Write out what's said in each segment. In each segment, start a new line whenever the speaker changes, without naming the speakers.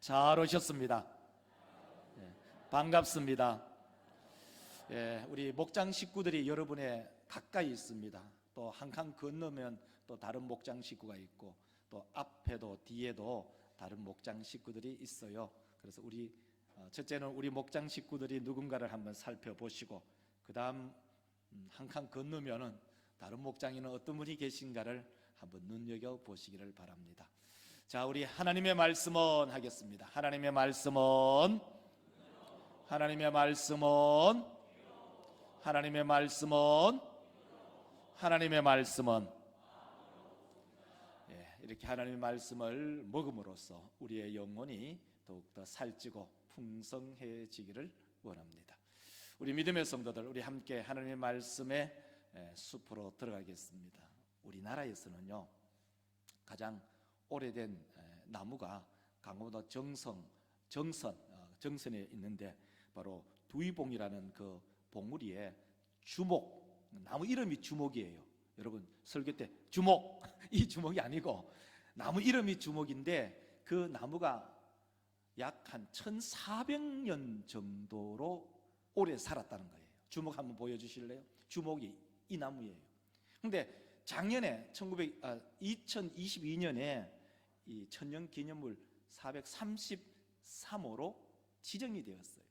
잘 오셨습니다. 반갑습니다. 우리 목장 식구들이 여러분의 가까이 있습니다. 또 한 칸 건너면 또 다른 목장 식구가 있고, 또 앞에도 뒤에도 다른 목장 식구들이 있어요. 그래서 첫째는 우리 목장 식구들이 누군가를 한번 살펴보시고, 그 다음 한 칸 건너면은 다른 목장에는 어떤 분이 계신가를 한번 눈여겨보시기를 바랍니다. 자, 우리 하나님의 말씀은 하겠습니다. 하나님의 말씀은 하나님의 말씀은 하나님의 말씀은 하나님의 말씀은 이렇게 하나님의 말씀을 먹음으로써 우리의 영혼이 더욱더 살찌고 풍성해지기를 원합니다. 우리 믿음의 성도들, 우리 함께 하나님의 말씀의 숲으로 들어가겠습니다. 우리나라에서는요, 가장 오래된 나무가 강원도 정선에 있는데, 바로 두이봉이라는 그 봉우리에 주목, 나무 이름이 주목이에요. 여러분 설교 때 주목, 이 주목이 아니고 나무 이름이 주목인데, 그 나무가 약 한 1400년 정도로 오래 살았다는 거예요. 주목 한번 보여주실래요? 주목이 이 나무예요. 근데 작년에 2022년에 이 천년기념물 433호로 지정이 되었어요.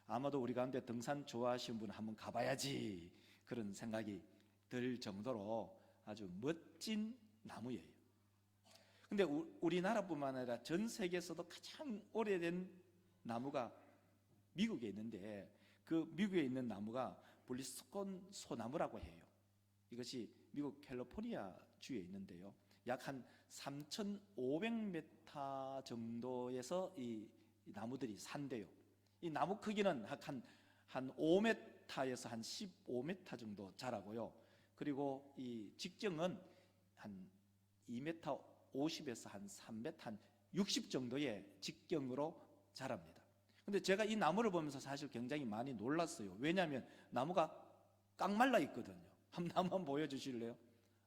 아마도 우리 가운데 등산 좋아하시는 분은 한번 가봐야지 그런 생각이 들 정도로 아주 멋진 나무예요. 근데 우리나라뿐만 아니라 전 세계에서도 가장 오래된 나무가 미국에 있는데, 그 미국에 있는 나무가 블리스콘 소나무라고 해요. 이것이 미국 캘리포니아 주에 있는데요, 약 한 3,500m 정도에서 이 나무들이 산대요. 이 나무 크기는 한 5m에서 한 15m 정도 자라고요. 그리고 이 직경은 한 2m 50에서 한 3m, 한 60 정도의 직경으로 자랍니다. 근데 제가 이 나무를 보면서 사실 굉장히 많이 놀랐어요. 왜냐하면 나무가 깡말라 있거든요. 나무 한번 보여주실래요?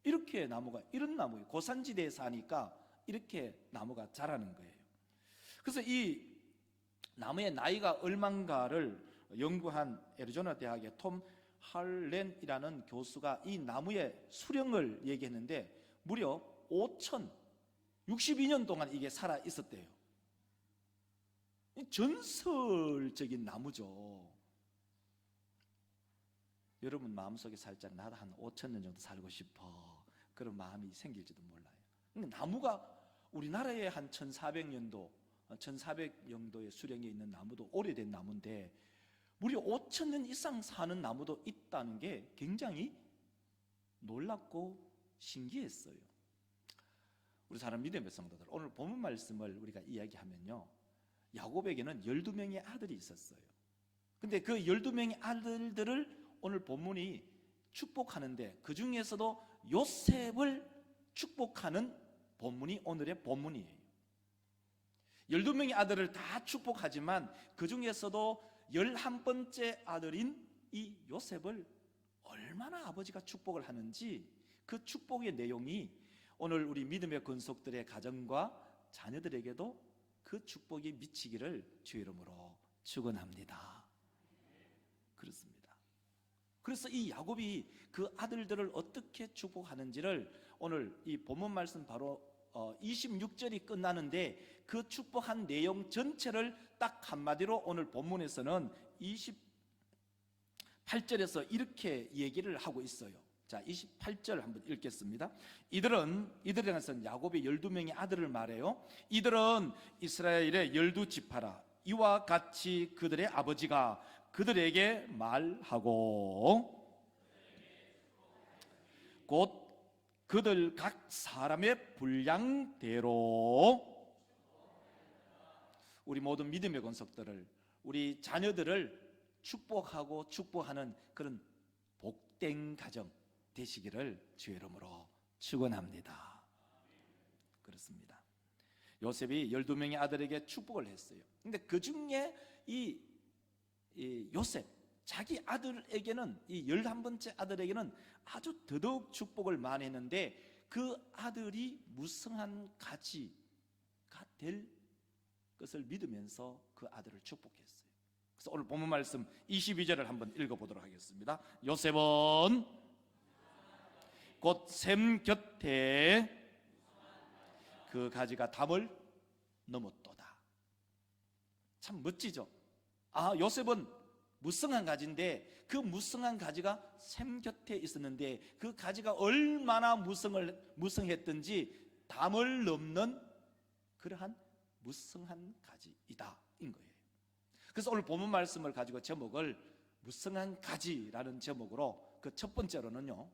이렇게 나무가, 이런 나무예요. 고산지대에 사니까 이렇게 나무가 자라는 거예요. 그래서 이 나무의 나이가 얼만가를 연구한 애리조나 대학의 톰 할렌이라는 교수가 이 나무의 수령을 얘기했는데, 무려 5,062년 동안 이게 살아 있었대요. 전설적인 나무죠. 여러분 마음속에 살짝 나도 한 5,000년 정도 살고 싶어, 그런 마음이 생길지도 몰라요. 나무가 우리나라에 한 1400년도에 수령에 있는 나무도 오래된 나무인데, 무려 5,000년 이상 사는 나무도 있다는 게 굉장히 놀랍고 신기했어요. 우리 사람 믿음의 성도들, 오늘 본문 말씀을 우리가 이야기하면요, 야곱에게는 12명의 아들이 있었어요. 근데 그 12명의 아들들을 오늘 본문이 축복하는데, 그 중에서도 요셉을 축복하는 본문이 오늘의 본문이에요. 12명의 아들을 다 축복하지만 그 중에서도 11번째 아들인 이 요셉을 얼마나 아버지가 축복을 하는지, 그 축복의 내용이 오늘 우리 믿음의 권속들의 가정과 자녀들에게도 그 축복이 미치기를 주의 이름으로 축원합니다. 그렇습니다. 그래서 이 야곱이 그 아들들을 어떻게 축복하는지를 오늘 이 본문 말씀 바로 26절이 끝나는데, 그 축복한 내용 전체를 딱 한마디로 오늘 본문에서는 28절에서 이렇게 얘기를 하고 있어요. 자, 28절 한번 읽겠습니다. 이들은 야곱의 12명의 아들을 말해요. 이들은 이스라엘의 12지파라. 이와 같이 그들의 아버지가 그들에게 말하고, 곧 그들 각 사람의 분량대로 우리 모든 믿음의 권속들을, 우리 자녀들을 축복하고 축복하는 그런 복된 가정 되시기를 주의 이름으로 축원합니다. 그렇습니다. 요셉이 12명의 아들에게 축복을 했어요. 근데 그 중에 이 요셉, 자기 아들에게는, 이 11번째 아들에게는 아주 더더욱 축복을 많이 했는데, 그 아들이 무성한 가지가 될 것을 믿으면서 그 아들을 축복했어요. 그래서 오늘 본문 말씀 22절을 한번 읽어보도록 하겠습니다. 요셉은 곧 샘 곁에 그 가지가 담을 넘었도다. 참 멋지죠? 요셉은 무성한 가지인데 그 무성한 가지가 샘 곁에 있었는데 그 가지가 얼마나 무성했던지 담을 넘는 그러한 무성한 가지이다 인 거예요. 그래서 오늘 본문 말씀을 가지고 제목을 무성한 가지라는 제목으로 그 첫 번째로는요,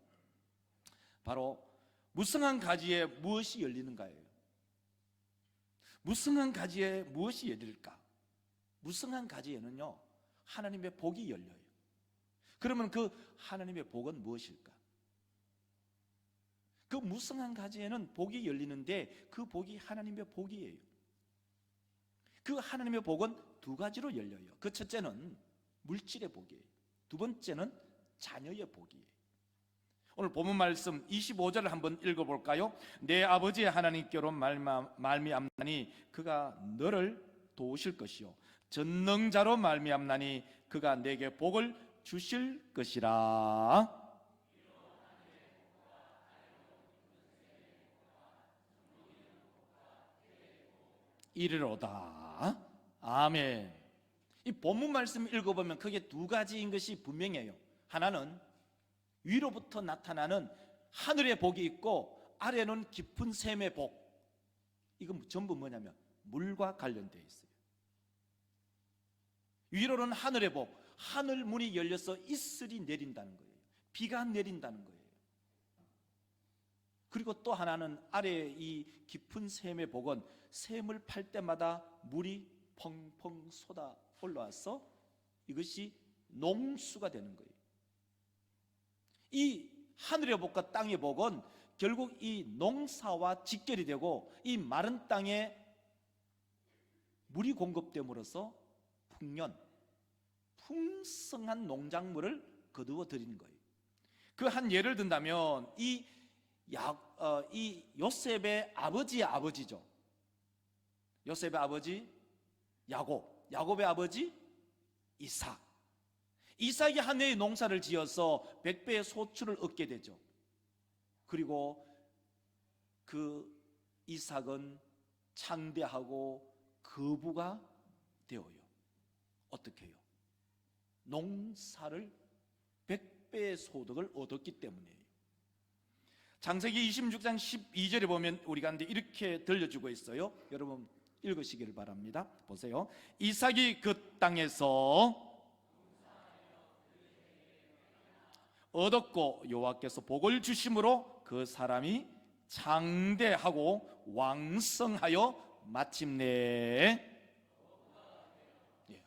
바로 무성한 가지에 무엇이 열리는가예요. 무성한 가지에 무엇이 열릴까? 무성한 가지에는요, 하나님의 복이 열려요. 그러면 그 하나님의 복은 무엇일까? 그 무성한 가지에는 복이 열리는데 그 복이 하나님의 복이에요. 그 하나님의 복은 두 가지로 열려요. 그 첫째는 물질의 복이에요. 두 번째는 자녀의 복이에요. 오늘 본문 말씀 25절을 한번 읽어볼까요? 내 아버지 하나님께로 말미암나니 그가 너를 도우실 것이요 전능자로 말미암나니 그가 내게 복을 주실 것이라. 이르로다. 아멘. 이 본문 말씀 읽어보면 크게 두 가지인 것이 분명해요. 하나는 위로부터 나타나는 하늘의 복이 있고 아래는 깊은 샘의 복. 이건 전부 뭐냐면 물과 관련되어 있어요. 위로는 하늘의 복, 하늘 문이 열려서 이슬이 내린다는 거예요. 비가 내린다는 거예요. 그리고 또 하나는 아래의 이 깊은 샘의 복은 샘을 팔 때마다 물이 펑펑 쏟아 올라와서 이것이 농수가 되는 거예요. 이 하늘의 복과 땅의 복은 결국 이 농사와 직결이 되고 이 마른 땅에 물이 공급됨으로써 풍성한 농작물을 거두어 드리는 거예요. 그 한 예를 든다면 이 요셉의 아버지의 아버지죠. 요셉의 아버지 야곱, 야곱의 아버지 이삭. 이삭이 한 해의 농사를 지어서 100배의 소출을 얻게 되죠. 그리고 그 이삭은 창대하고 거부가 되어요. 어떻게 해요? 농사를 100배의 소득을 얻었기 때문이에요. 창세기 26장 12절에 보면 우리가 이렇게 들려주고 있어요. 여러분 읽으시기를 바랍니다. 보세요. 이삭이 그 땅에서 얻었고 여호와께서 복을 주심으로 그 사람이 장대하고 왕성하여 마침내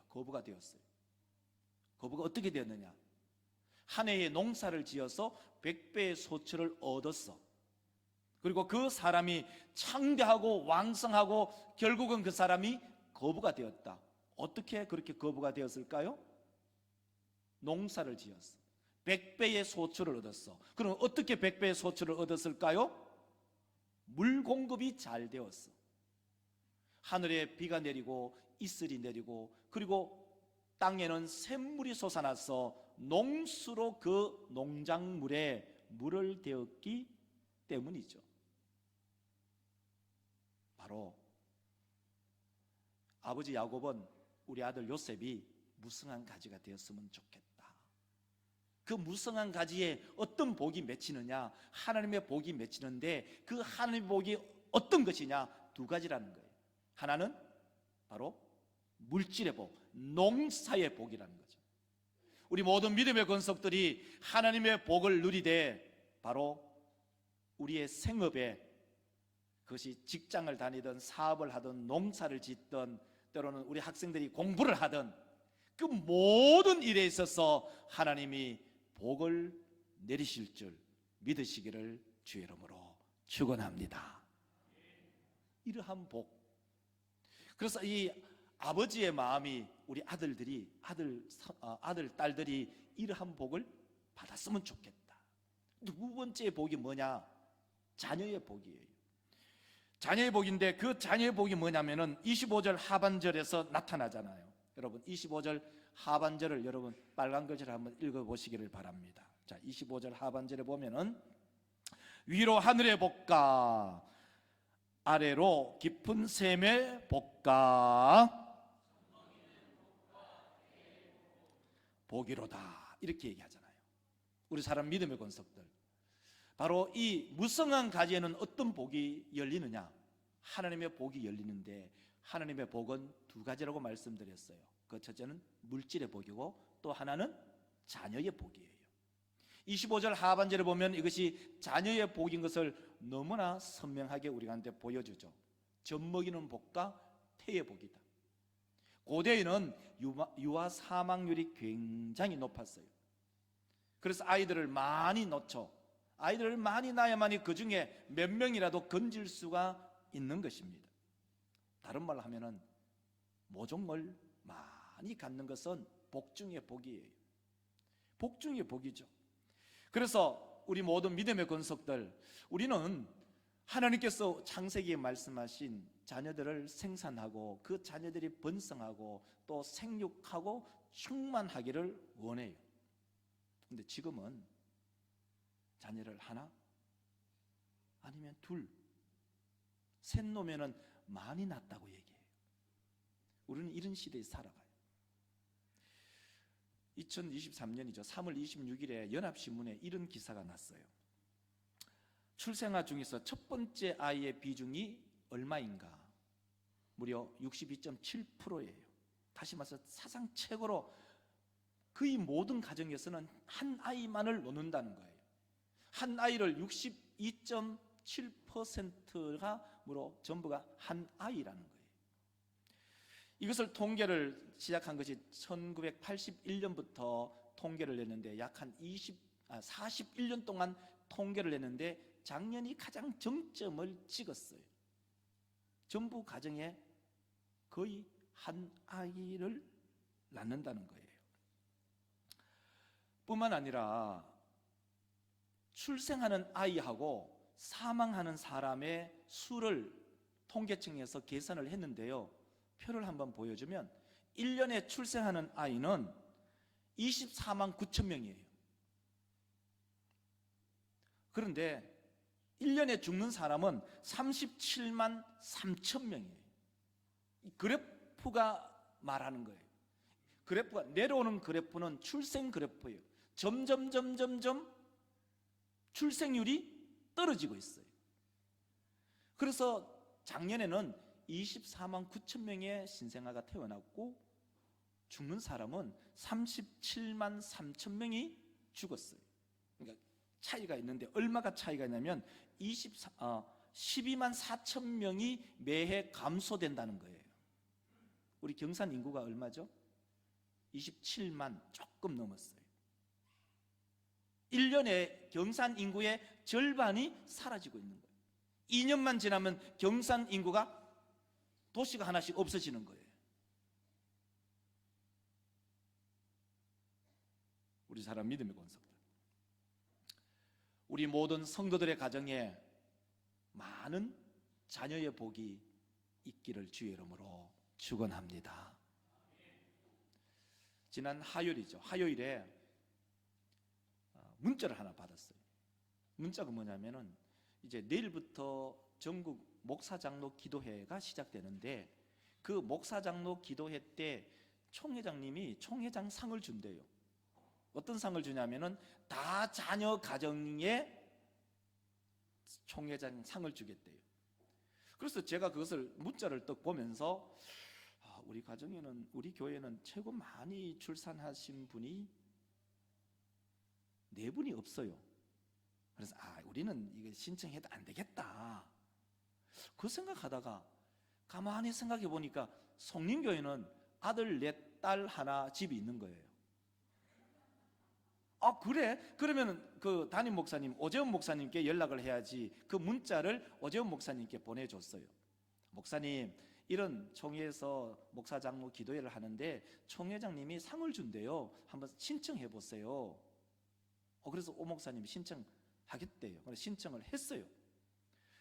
거부가 되었어요. 거부가 어떻게 되었느냐? 한 해의 농사를 지어서 100배의 소출을 얻었어. 그리고 그 사람이 창대하고 왕성하고 결국은 그 사람이 거부가 되었다. 어떻게 그렇게 거부가 되었을까요? 농사를 지었어. 100배의 소출을 얻었어. 그럼 어떻게 100배의 소출을 얻었을까요? 물 공급이 잘 되었어. 하늘에 비가 내리고 이슬이 내리고 그리고 땅에는 샘물이 솟아나서 농수로 그 농작물에 물을 대었기 때문이죠. 바로 아버지 야곱은 우리 아들 요셉이 무성한 가지가 되었으면 좋겠다. 그 무성한 가지에 어떤 복이 맺히느냐? 하나님의 복이 맺히는데 그 하나님의 복이 어떤 것이냐? 두 가지라는 거예요. 하나는 바로 물질의 복, 농사의 복이라는 거죠. 우리 모든 믿음의 권속들이 하나님의 복을 누리되 바로 우리의 생업에, 그것이 직장을 다니든 사업을 하든 농사를 짓든 때로는 우리 학생들이 공부를 하든 그 모든 일에 있어서 하나님이 복을 내리실 줄 믿으시기를 주의 이름으로 축원합니다. 이러한 복. 그래서 이 아버지의 마음이 우리 아들, 딸들이 이러한 복을 받았으면 좋겠다. 두 번째 복이 뭐냐? 자녀의 복이에요. 자녀의 복인데 그 자녀의 복이 뭐냐면은 25절 하반절에서 나타나잖아요. 여러분 25절 하반절을 여러분 빨간 글씨를 한번 읽어보시기를 바랍니다. 자, 25절 하반절에 보면은 위로 하늘의 복과 아래로 깊은 샘의 복과 복이로다, 이렇게 얘기하잖아요. 우리 사람 믿음의 권석들, 바로 이 무성한 가지에는 어떤 복이 열리느냐? 하나님의 복이 열리는데, 하나님의 복은 두 가지라고 말씀드렸어요. 그 첫째는 물질의 복이고 또 하나는 자녀의 복이에요. 25절 하반절에 보면 이것이 자녀의 복인 것을 너무나 선명하게 우리한테 보여주죠. 젖먹이는 복과 태의 복이다. 고대에는 유아 사망률이 굉장히 높았어요. 그래서 아이들을 많이 낳죠. 아이들을 많이 낳아야만이 그 중에 몇 명이라도 건질 수가 있는 것입니다. 다른 말로 하면은 모종을 많이 갖는 것은 복 중의 복이에요. 복 중의 복이죠. 그래서 우리 모든 믿음의 권속들, 우리는 하나님께서 창세기에 말씀하신 자녀들을 생산하고 그 자녀들이 번성하고 또 생육하고 충만하기를 원해요. 근데 지금은 자녀를 하나 아니면 둘, 셋 놓으면 많이 낳았다고 얘기해요. 우리는 이런 시대에 살아가요. 2023년이죠. 3월 26일에 연합신문에 이런 기사가 났어요. 출생아 중에서 첫 번째 아이의 비중이 얼마인가? 무려 62.7%예요. 다시 말해서 사상 최고로 거의 모든 가정에서는 한 아이만을 놓는다는 거예요. 한 아이를 62.7%가 전부가 한 아이라는 거예요. 이것을 통계를 시작한 것이 1981년부터 통계를 냈는데 약 한 41년 동안 통계를 냈는데 작년이 가장 정점을 찍었어요. 전부 가정에 거의 한 아이를 낳는다는 거예요. 뿐만 아니라 출생하는 아이하고 사망하는 사람의 수를 통계청에서 계산을 했는데요. 표를 한번 보여주면 1년에 출생하는 아이는 24만 9천 명이에요. 그런데 1년에 죽는 사람은 37만 3천 명이에요. 이 그래프가 말하는 거예요. 그래프가 내려오는 그래프는 출생 그래프예요. 점점 출생률이 떨어지고 있어요. 그래서 작년에는 24만 9천 명의 신생아가 태어났고 죽는 사람은 37만 3천 명이 죽었어요. 그러니까 차이가 있는데 얼마가 차이가 있냐면 12만 4천 명이 매해 감소된다는 거예요. 우리 경산 인구가 얼마죠? 27만 조금 넘었어요. 1년에 경산 인구의 절반이 사라지고 있는 거예요. 2년만 지나면 경산 인구가 도시가 하나씩 없어지는 거예요. 우리 사람 믿음의 권속들, 우리 모든 성도들의 가정에 많은 자녀의 복이 있기를 주의 이름으로 축원합니다. 지난 화요일에 문자를 하나 받았어요. 문자가 뭐냐면은 이제 내일부터 전국 목사장로 기도회가 시작되는데 그 목사장로 기도회 때 총회장님이 총회장 상을 준대요. 어떤 상을 주냐면은 다 자녀 가정에 총회장 상을 주겠대요. 그래서 제가 그것을 문자를 딱 보면서 우리 가정에는, 우리 교회는 최고 많이 출산하신 분이 4분이 없어요. 그래서 우리는 이거 신청해도 안 되겠다 그 생각하다가 가만히 생각해 보니까 송림교회는 아들 4딸 하나 집이 있는 거예요. 그래? 그러면 그 담임 목사님 오재훈 목사님께 연락을 해야지. 그 문자를 오재훈 목사님께 보내줬어요. 목사님, 이런 총회에서 목사장로 기도회를 하는데 총회장님이 상을 준대요. 한번 신청해 보세요. 그래서 오 목사님이 신청하겠대요. 그래서 신청을 했어요.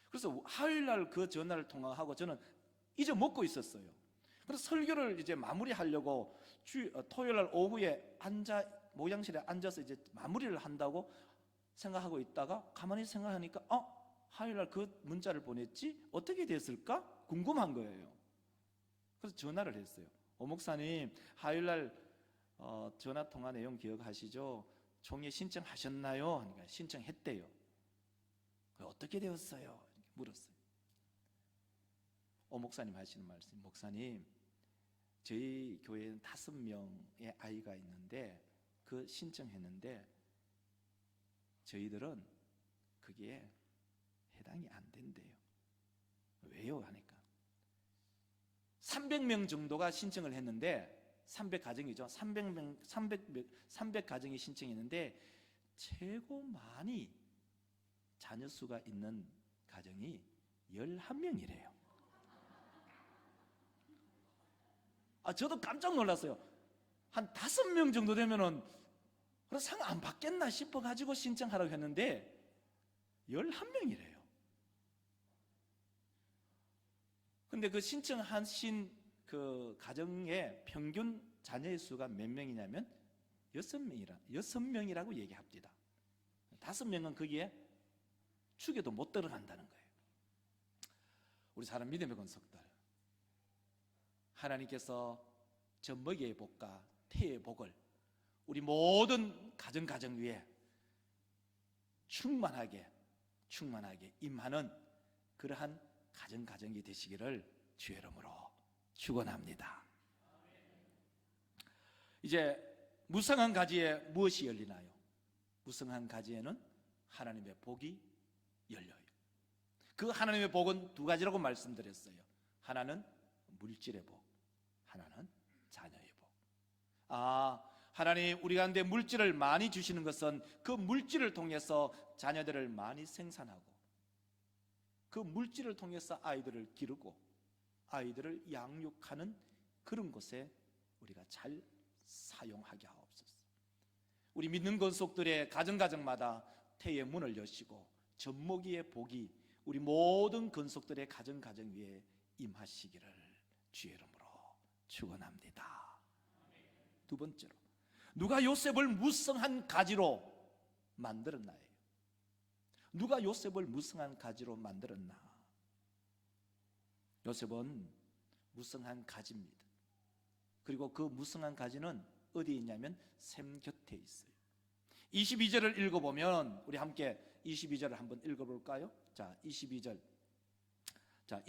그래서 화요일날 그 전화를 통화하고 저는 잊어먹고 있었어요. 그래서 설교를 이제 마무리하려고 토요일날 오후에 모양실에 앉아서 이제 마무리를 한다고 생각하고 있다가 가만히 생각하니까 화요일날 그 문자를 보냈지? 어떻게 됐을까? 궁금한 거예요. 그래서 전화를 했어요. 목사님, 화요일날 전화통화 내용 기억하시죠? 총회 신청하셨나요? 하니까 신청했대요. 어떻게 되었어요? 물었어요. 목사님 하시는 말씀, 목사님, 저희 교회에는 5명의 아이가 있는데 그 신청했는데 저희들은 그게 해당이 안 된대요. 왜요? 하니까 300명 정도가 신청을 했는데 300가정이죠. 300가정이 신청했는데 최고 많이 자녀 수가 있는 가정이 11명이래요. 저도 깜짝 놀랐어요. 한 5명 정도 되면은 상 안 받겠나 싶어가지고 신청하라고 했는데 11명이래요. 근데 그 신청하신 그 가정의 평균 자녀의 수가 몇 명이냐면 6명이라고 얘기합니다. 5명은 거기에 축에도 못 들어간다는 거예요. 우리 사람 믿음의 권속들, 하나님께서 젖먹이의 복과 태의 복을 우리 모든 가정 위에 충만하게 임하는 그러한 가정이 되시기를 주의 이름으로 축원합니다. 이제 무성한 가지에 무엇이 열리나요? 무성한 가지에는 하나님의 복이 열려요. 그 하나님의 복은 2가지라고 말씀드렸어요. 하나는 물질의 복, 하나는 자녀의 복. 하나님 우리 가운데 물질을 많이 주시는 것은 그 물질을 통해서 자녀들을 많이 생산하고 그 물질을 통해서 아이들을 기르고 아이들을 양육하는 그런 곳에 우리가 잘 사용하게 하옵소서. 우리 믿는 권속들의 가정마다 태의 문을 여시고 젖먹이의 복이 우리 모든 권속들의 가정 위에 임하시기를 주의 이름으로 축원합니다. 2번째로, 누가 요셉을 무성한 가지로 만들었나요? 누가 요셉을 무성한 가지로 만들었나? 요셉은 무성한 가지입니다. 그리고 그 무성한 가지는 어디에 있냐면 샘 곁에 있어요. 22절을 읽어보면 우리 함께 22절을 한번 읽어볼까요? 자, 22절입니다. 자,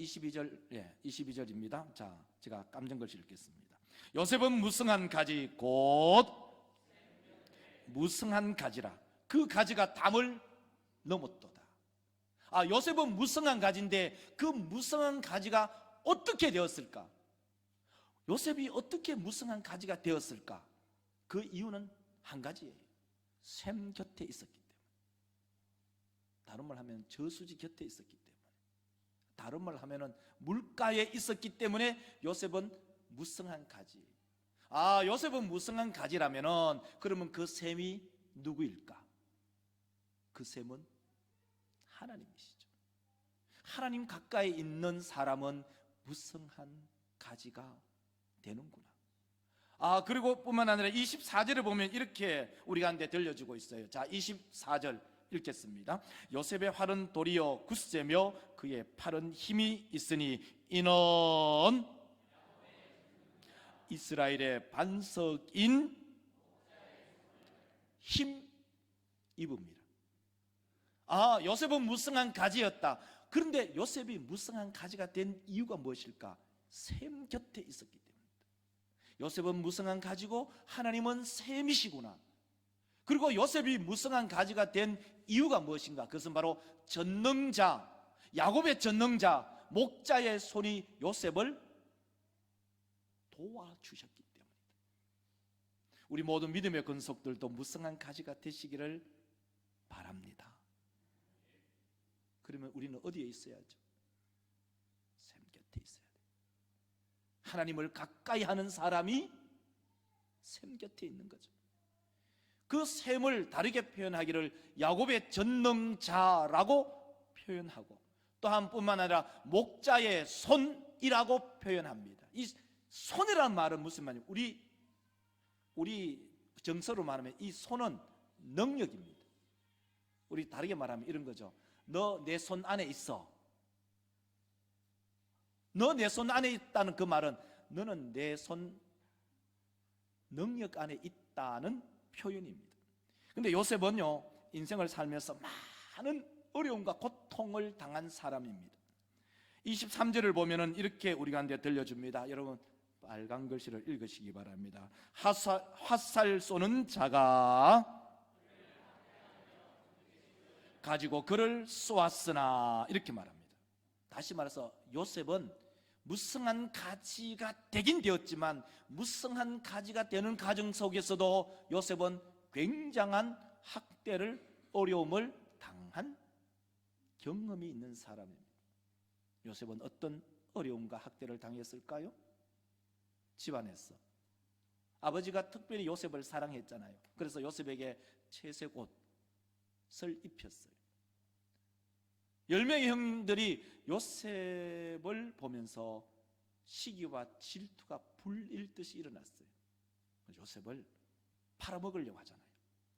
제가 깜정글씨 읽겠습니다. 요셉은 무성한 가지 곧 무성한 가지라. 그 가지가 담을 넘었도다. 요셉은 무성한 가지인데 그 무성한 가지가 어떻게 되었을까? 요셉이 어떻게 무성한 가지가 되었을까? 그 이유는 한 가지예요. 샘 곁에 있었기 때문에. 다른 말 하면 저수지 곁에 있었기 때문에. 다른 말 하면은 물가에 있었기 때문에 요셉은 무성한 가지. 요셉은 무성한 가지라면은 그러면 그 샘이 누구일까? 그 샘은 하나님이시죠. 하나님 가까이 있는 사람은 무성한 가지가 되는구나. 그리고 뿐만 아니라 24절에 보면 이렇게 우리 가운데 들려주고 있어요. 자, 24절 읽겠습니다. 요셉의 활은 도리어 굳세며 그의 팔은 힘이 있으니 이는 이스라엘의 반석인 힘입음이라. 요셉은 무성한 가지였다. 그런데 요셉이 무성한 가지가 된 이유가 무엇일까? 샘 곁에 있었기 때문입니다. 요셉은 무성한 가지고 하나님은 샘이시구나. 그리고 요셉이 무성한 가지가 된 이유가 무엇인가? 그것은 바로 전능자, 야곱의 전능자 목자의 손이 요셉을 도와주셨기 때문이다. 우리 모든 믿음의 권속들도 무성한 가지가 되시기를 바랍니다. 그러면 우리는 어디에 있어야죠? 샘 곁에 있어야 돼요. 하나님을 가까이 하는 사람이 샘 곁에 있는 거죠. 그 샘을 다르게 표현하기를 야곱의 전능자라고 표현하고 또한 뿐만 아니라 목자의 손이라고 표현합니다. 이 손이라는 말은 무슨 말이에요? 우리 정서로 말하면 이 손은 능력입니다. 우리 다르게 말하면 이런 거죠. 너 내 손 안에 있어. 너 내 손 안에 있다는 그 말은 너는 내 손 능력 안에 있다는 표현입니다. 근데 요셉은요, 인생을 살면서 많은 어려움과 고통을 당한 사람입니다. 23절을 보면은 이렇게 우리 가운데 들려줍니다. 여러분 빨간 글씨를 읽으시기 바랍니다. 핫살 쏘는 자가 가지고 그를 쏘았으나, 이렇게 말합니다. 다시 말해서 요셉은 무성한 가지가 되긴 되었지만 무성한 가지가 되는 과정 속에서도 요셉은 굉장한 학대를, 어려움을 당한 경험이 있는 사람입니다. 요셉은 어떤 어려움과 학대를 당했을까요? 집안에서 아버지가 특별히 요셉을 사랑했잖아요. 그래서 요셉에게 채색 옷을 입혔어요. 10명의 형들이 요셉을 보면서 시기와 질투가 불일듯이 일어났어요. 요셉을 팔아먹으려고 하잖아요.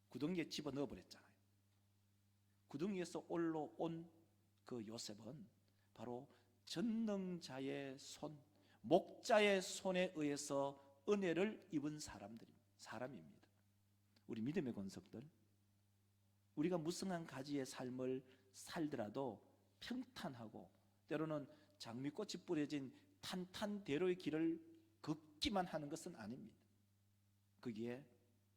구덩이에 집어넣어 버렸잖아요. 구덩이에서 올라온 그 요셉은 바로 전능자의 손, 목자의 손에 의해서 은혜를 입은 사람입니다. 우리 믿음의 권속들, 우리가 무성한 가지의 삶을 살더라도 평탄하고 때로는 장미꽃이 뿌려진 탄탄대로의 길을 걷기만 하는 것은 아닙니다. 거기에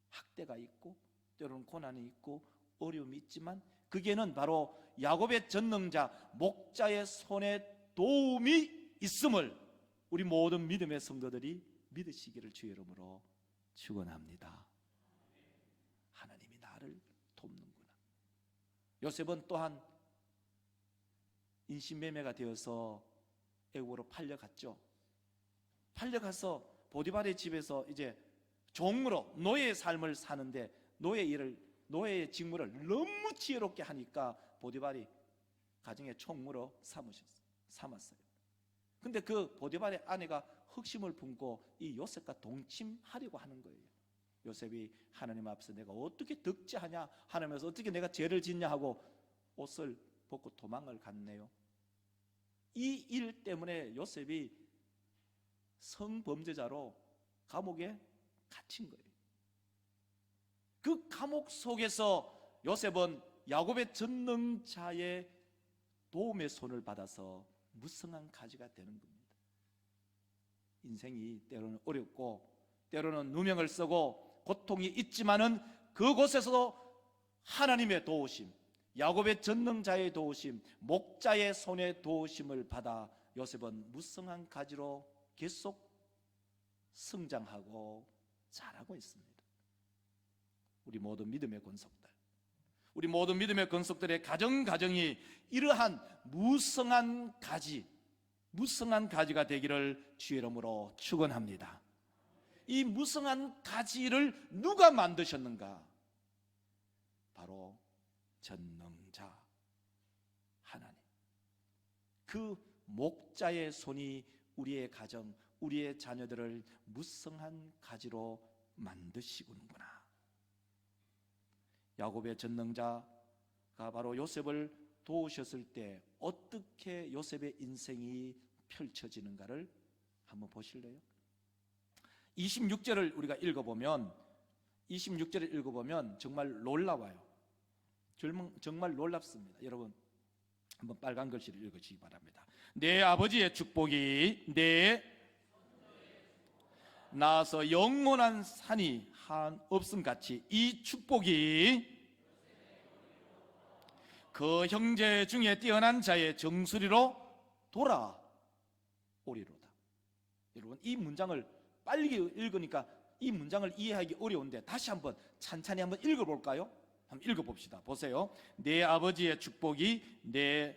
학대가 있고 때로는 고난이 있고 어려움이 있지만 거기에는 바로 야곱의 전능자 목자의 손에 도움이 있음을 우리 모든 믿음의 성도들이 믿으시기를 주의 이름으로 축원합니다. 하나님이 나를 돕는구나. 요셉은 또한 인신매매가 되어서 애국으로 팔려갔죠. 팔려가서 보디발의 집에서 이제 종으로 노예의 삶을 사는데 노예의 직무를 너무 지혜롭게 하니까 보디발이 가정의 총무로 삼았어요. 근데 그 보디발의 아내가 흑심을 품고 이 요셉과 동침하려고 하는 거예요. 요셉이 하나님 앞에서 내가 어떻게 득죄하냐 하면서 어떻게 내가 죄를 짓냐 하고 옷을 벗고 도망을 갔네요. 이 일 때문에 요셉이 성범죄자로 감옥에 갇힌 거예요. 그 감옥 속에서 요셉은 야곱의 전능자의 도움의 손을 받아서 무성한 가지가 되는 겁니다. 인생이 때로는 어렵고 때로는 누명을 쓰고 고통이 있지만은 그곳에서도 하나님의 도우심, 야곱의 전능자의 도우심, 목자의 손의 도우심을 받아 요셉은 무성한 가지로 계속 성장하고 자라고 있습니다. 우리 모든 믿음의 권속들, 우리 모든 믿음의 권속들의 가정이 이러한 무성한 가지가 되기를 주의 이름으로 축원합니다. 이 무성한 가지를 누가 만드셨는가? 바로 전능자 하나님. 그 목자의 손이 우리의 가정, 우리의 자녀들을 무성한 가지로 만드시는구나. 야곱의 전능자가 바로 요셉을 도우셨을 때 어떻게 요셉의 인생이 펼쳐지는가를 한번 보실래요? 26절을 우리가 읽어보면 정말 놀라워요. 정말 놀랍습니다. 여러분 한번 빨간 글씨를 읽으시기 바랍니다. 내 아버지의 축복이 내 나서 영원한 산이 한 없음같이 이 축복이 그 형제 중에 뛰어난 자의 정수리로 돌아오리로다. 여러분 이 문장을 빨리 읽으니까 이 문장을 이해하기 어려운데 다시 한번 찬찬히 한번 읽어볼까요? 한번 읽어봅시다. 보세요. 내 아버지의 축복이 내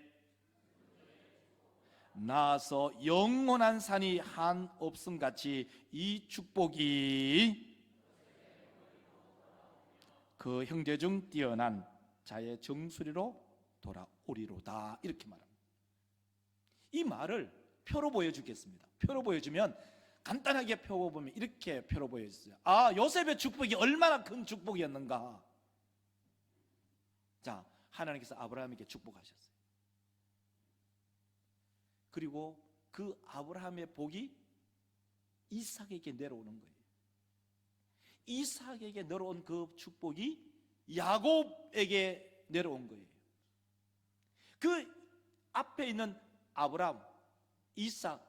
나서 영원한 산이 한 없음같이 이 축복이 그 형제 중 뛰어난 자의 정수리로 돌아오리로다. 이렇게 말합니다. 이 말을 표로 보여주겠습니다. 표로 보여주면, 간단하게 표 보면 이렇게 표로 보여주세요. 아, 요셉의 축복이 얼마나 큰 축복이었는가. 자, 하나님께서 아브라함에게 축복하셨어요. 그리고 그 아브라함의 복이 이삭에게 내려오는 거예요. 이삭에게 내려온 그 축복이 야곱에게 내려온 거예요. 그 앞에 있는 아브라함, 이삭,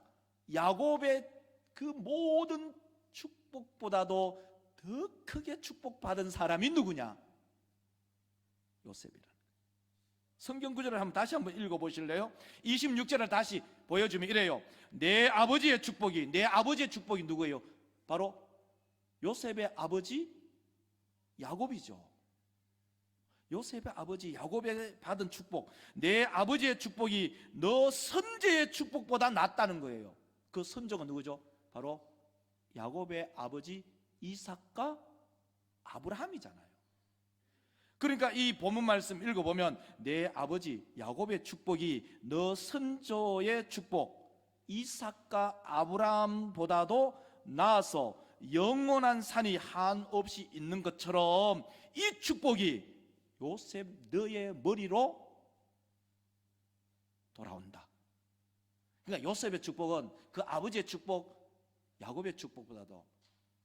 야곱의 그 모든 축복보다도 더 크게 축복받은 사람이 누구냐? 요셉이라는 거예요. 성경 구절을 다시 한번 읽어보실래요? 26절을 다시 보여주면 이래요. 내 아버지의 축복이 누구예요? 바로 요셉의 아버지 야곱이죠. 요셉의 아버지 야곱에 받은 축복, 내 아버지의 축복이 너 선제의 축복보다 낫다는 거예요. 그 선조가 누구죠? 바로 야곱의 아버지 이삭과 아브라함이잖아요. 그러니까 이 본문 말씀 읽어보면 내 아버지 야곱의 축복이 너 선조의 축복 이삭과 아브라함보다도 나아서 영원한 산이 한없이 있는 것처럼 이 축복이 요셉 너의 머리로 돌아온다. 그러니까 요셉의 축복은 그 아버지의 축복 야곱의 축복보다도,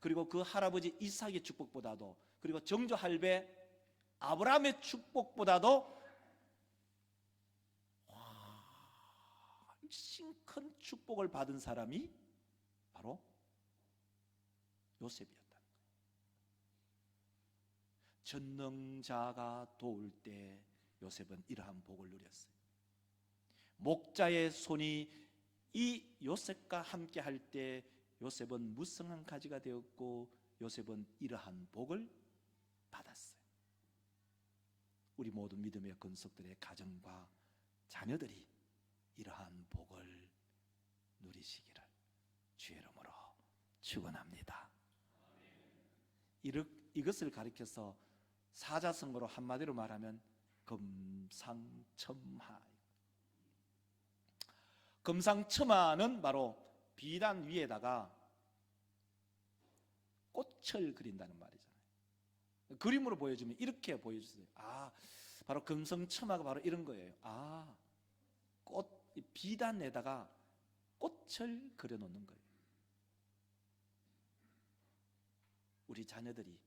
그리고 그 할아버지 이삭의 축복보다도, 그리고 정조 할배 아브라함의 축복보다도 훨씬 큰 축복을 받은 사람이 바로 요셉이었다. 전능자가 도울 때 요셉은 이러한 복을 누렸어요. 목자의 손이 이 요셉과 함께 할 때 요셉은 무성한 가지가 되었고 요셉은 이러한 복을 받았어요. 우리 모든 믿음의 권속들의 가정과 자녀들이 이러한 복을 누리시기를 주의 이름으로 축원합니다. 이것을 가리켜서 사자성어로 한마디로 말하면 금상첨화. 금상첨화는 바로 비단 위에다가 꽃을 그린다는 말이잖아요. 그림으로 보여주면 이렇게 보여주세요. 아, 바로 금상첨화가 바로 이런 거예요. 아, 비단에다가 꽃을 그려놓는 거예요. 우리 자녀들이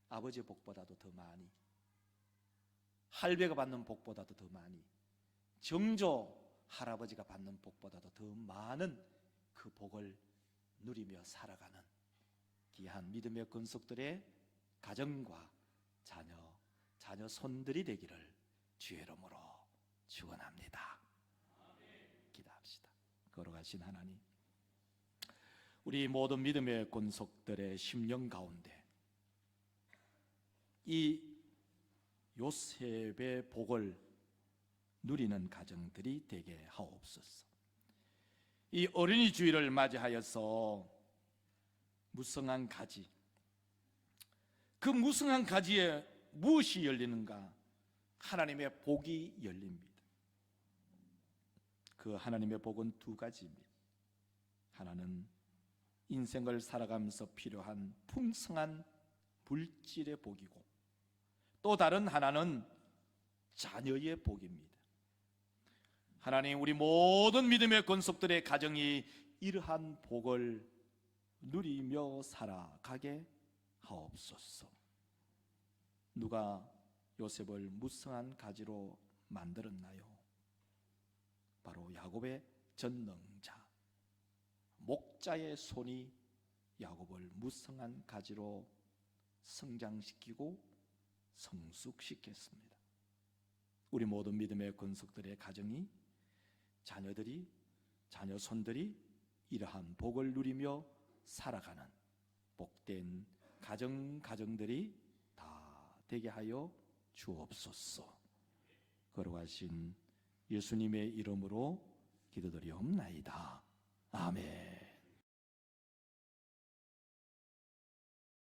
아버지의 복보다도 더 많이, 할배가 받는 복보다도 더 많이, 정조 할아버지가 받는 복보다도 더 많은 그 복을 누리며 살아가는 귀한 믿음의 권속들의 가정과 자녀 손들이 되기를 주의 이름으로 축원합니다. 기도합시다. 걸어가신 하나님, 우리 모든 믿음의 권속들의 심령 가운데 이 요셉의 복을 누리는 가정들이 되게 하옵소서. 이 어린이 주일을 맞이하여서 무성한 가지, 그 무성한 가지에 무엇이 열리는가? 하나님의 복이 열립니다. 그 하나님의 복은 두 가지입니다. 하나는 인생을 살아가면서 필요한 풍성한 물질의 복이고, 또 다른 하나는 자녀의 복입니다. 하나님, 우리 모든 믿음의 권속들의 가정이 이러한 복을 누리며 살아가게 하옵소서. 누가 요셉을 무성한 가지로 만들었나요? 바로 야곱의 전능자, 목자의 손이 야곱을 무성한 가지로 성장시키고 성숙시켰습니다. 우리 모든 믿음의 권속들의 가정이, 자녀들이, 자녀손들이 이러한 복을 누리며 살아가는 복된 가정들이 다 되게 하여 주옵소서. 걸어가신 예수님의 이름으로 기도드리옵나이다. 아멘.